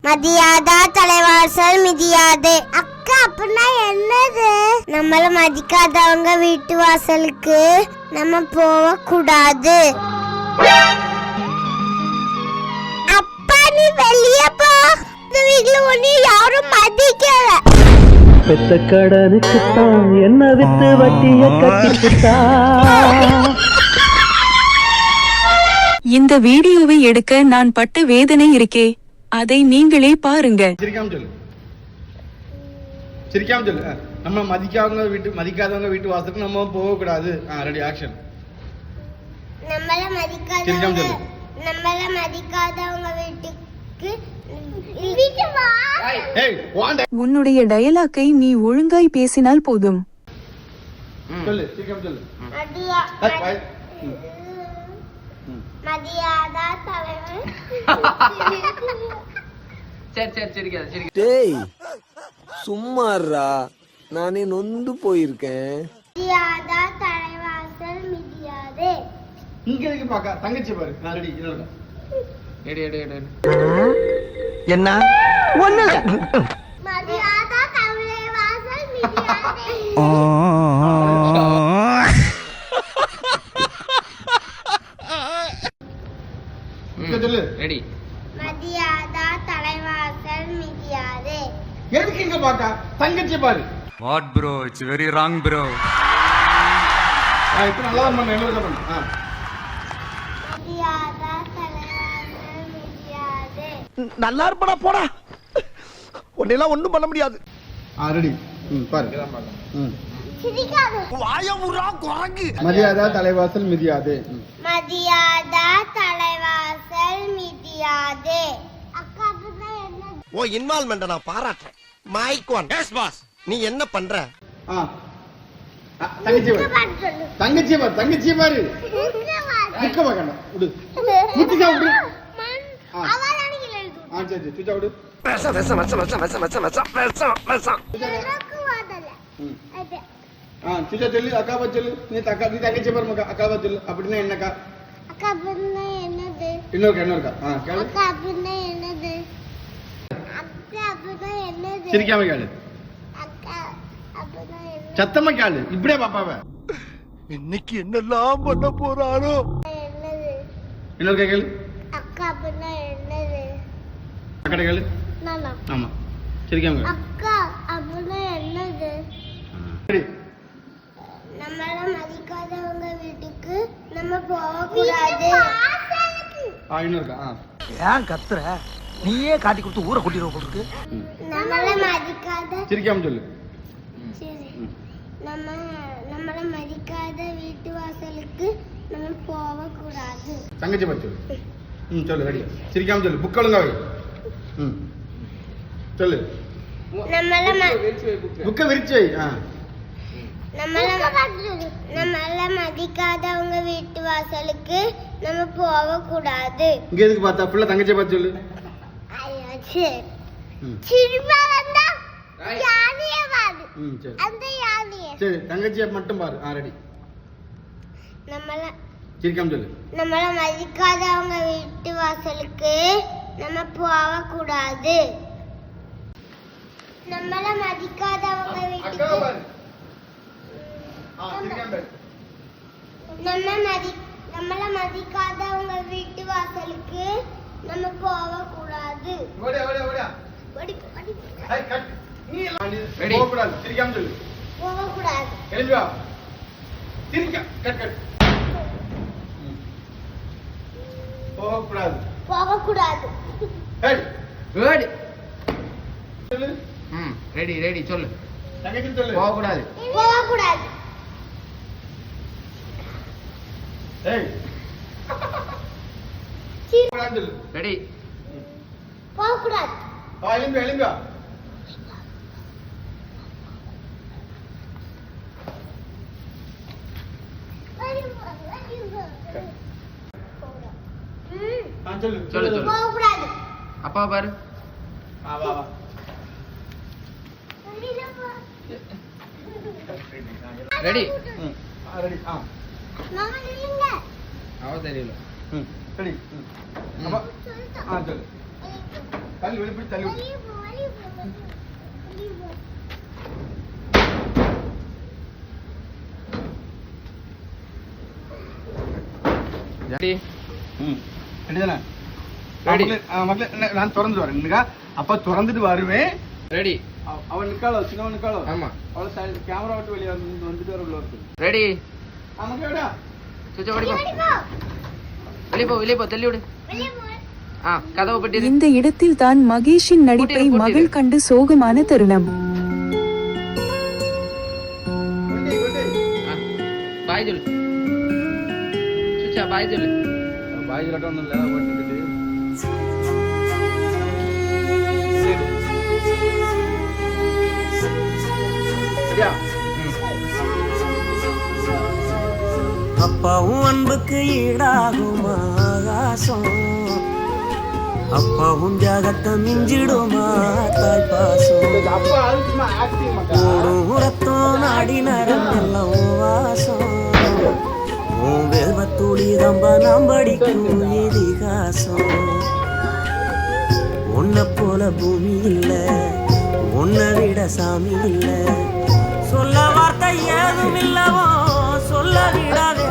மதியாதா தலைவாசல் மிதியாது. அக்கா அப்படின்னா என்னது? நம்மள மதிக்காதவங்க வீட்டு வாசலுக்கு நம்ம போக கூடாது. அப்பா நீ வெளிய போ, இந்த வீட்ல ஒண்ணு யாரும் மதிக்கல. பெத்த கடனுக்குத்தான் என்ன வித்து வட்டிய கட்டிக்கிட்டா. இந்த வீடியோவை எடுக்க நான் பட்ட வேதனை இருக்கே, அதை நீங்களே பாருங்க. சிரிக்காம சொல்லு. நம்ம மதிக்காதவங்க வீட்டு வாசலுக்கு நம்ம போக கூடாது. Ready action. நம்மள மதிக்காதவங்க வீட்டுக்கு உன்னுடைய டயலாக்கை நீ ஒழுங்காய் பேசினால் போதும். சொல்லு, சிரிக்காம சொல்லு. மதியாதா தலைவன். சரி. டேய் சும்மாறா, நானே நொந்து போயிருக்கேன். மதியாதா தலைவாசல் மிதியாதே. இங்க இருக்கு பாக்கா, தங்கச்சி பாரு. ரெடி இன்னொரு என்ன ஒண்ணுல மதியாதா தலைவாசல் மிதியாதே. சொல்லு. ரெடி. மதியாதா தலைவாசல் மிதியாதே. எதுக்கு இங்க பாக்கா, தங்கச்சி பாரு. What bro? It's very wrong bro. இப்ப நல்லா பண்ணு, என்ன பண்ணு. மதியாதா தலைவாசல் மிதியாதே. நல்லா இருப்படா போடா, உன்னெல்லாம் ஒண்ணும் பண்ண முடியாது. ரெடி. பாரு. சிரிக்காத. வாயமுறா குரங்கு. மதியாதா தலைவாசல் மிதியாதே. மதியாதா தலைவாசல் மிதியாதே. அக்கா அப்படின்னா என்ன? ஓ இன்வால்வ்மென்ட் நான் பாராட்டேன். Mic one. Yes boss. நீ என்ன பண்ற? தங்கச்சி பாரு. தங்கச்சி பாரு. முக்க பாக்கணும். விடு. முட்டிச்சா விடு. அவளானில எழுது. சரி சுச்சா விடு. பேச. எனக்கு வாதல. அது. சுச்சா சொல்லு. அக்கா பா சொல்லு. நீ தங்கச்சி பாரு. அக்கா பா சொல்லு. அப்படின்னா என்னக்கா? அக்கா அப்படின்னா என்னது? இன்னொருக்கா. கேளு. அக்கா அப்படின்னா என்னது? அக்கா அப்படின்னா என்னது? சிரிக்காம கேளு. அக்கா அப்படின்னா என்னது? சத்தமா கேளு. இப்படியே பாப்பாவ. இன்னைக்கு என்னெல்லாம் பண்ண போறானோ. என்னது? இன்னொருக்கா கேளு. அக்கா அப்படின்னா என்னது? அக்கா கேளு. நானா? ஆமா. சிரிக்காம கேளு. அக்கா அப்படின்னா என்னது? ரெடி. நம்மள மதிக்காதவங்க வீட்டுக்கு நம்ம போக கூடாது. இன்னொருக்கா. ஏன் கத்துற? நீயே காட்டி கொடுத்து ஊரை கூட்டிடுவோம் போல இருக்கு. நம்மள மதிக்காத. சிரிக்காம சொல்லு. சரி. நம்மள மதிக்காத வீட்டு வாசலுக்கு நம்ம போக கூடாது. தங்கச்சி பா சொல்லு. சொல்லு. ரெடி. சிரிக்காம சொல்லு. புக் ஒழுங்கா வை. சொல்லு. புக்க விரிச்சு வை. நம்மள மதிக்காதவங்க வீட்டு வாசலுக்கு நம்ம போக கூடாது. இங்க எதுக்கு பார்த்தா புள்ள தங்கச்சி பார்த்து சொல்லு. சரி தங்கச்சியை மட்டும் பாரு. ரெடி. சிரிக்காம சொல்லு. நம்மள மதிக்காதவங்க வீட்டு வாசலுக்கு நம்ம போக கூடாது. நம்மள மதிக்காதவங்க வீட்டுக்கு நம்மள மதிக்காதவங்க வீட்டு வாசலுக்கு நம்ம போக கூடாது. சிரிக்காம சொல்லு. போக கூடாது. எழுந்து வா. சிரிக்க. போக கூடாது. போக கூடாது. சொல்லு. ரெடி சொல்லு. தங்கச்சி சொல்லு. போக கூடாது. போக கூடாது. சொல்லு. ரெடி. போக கூடாது. எழுந்து வா. சொல்லு. போக கூடாது. அப்பா பாரு. வா. ரெடி. ரெடி. மாமா நில்லுங்க. அவ தெரியல. ரெடி. சொல்லு. தள்ளி வெளிப்படி தள்ளி விடு. ரெடி ரெடிதானே? Ready. மக்களே நான் திறந்து வரேன் நிக்கா. அப்ப திறந்துட்டு வருவேன். ரெடி அவன் நிக்காளோ, சின்னவன் நிக்காளோ. ஆமா அவளை சைடு கேமரா விட்டு வெளியே வந்துட்டு வர உள்ள இருக்கு. ரெடி நமக்கு விடா. சுச்ச ஓடி போ வெளியே போ தள்ளி விடு கதவை பட்டி இந்த இடத்தில் தான் மகேஷின் நடிப்பை மகள் கண்டு சோகமான தருணம். பாய் சொல்லு சுச்சா பாய் சொல்லு பாய் சொல்லட்டும் ஒண்ணும் இல்ல ஓட்டிட்டு. சரியா? அப்பாவும் அன்புக்கு ஈடாகுமா ஆகாசம், அப்பாவும் தியாகத்தை மிஞ்சிடுமா தாய் பாசம், அப்பா அது சும்மா ஆக்டிங் மக்கா. ஓடும் ரத்தம் நாடி நரம்பெல்லாம் வாசம், உன் வெல்வத்துளி தம்ப நாம் படிக்கும் இதிகாசம். உன்னை போல பூமி இல்ல, உன்னை விட சாமி இல்ல, சொல்ல வார்த்தை ஏதும் இல்லவோ சொல்ல விடாதே.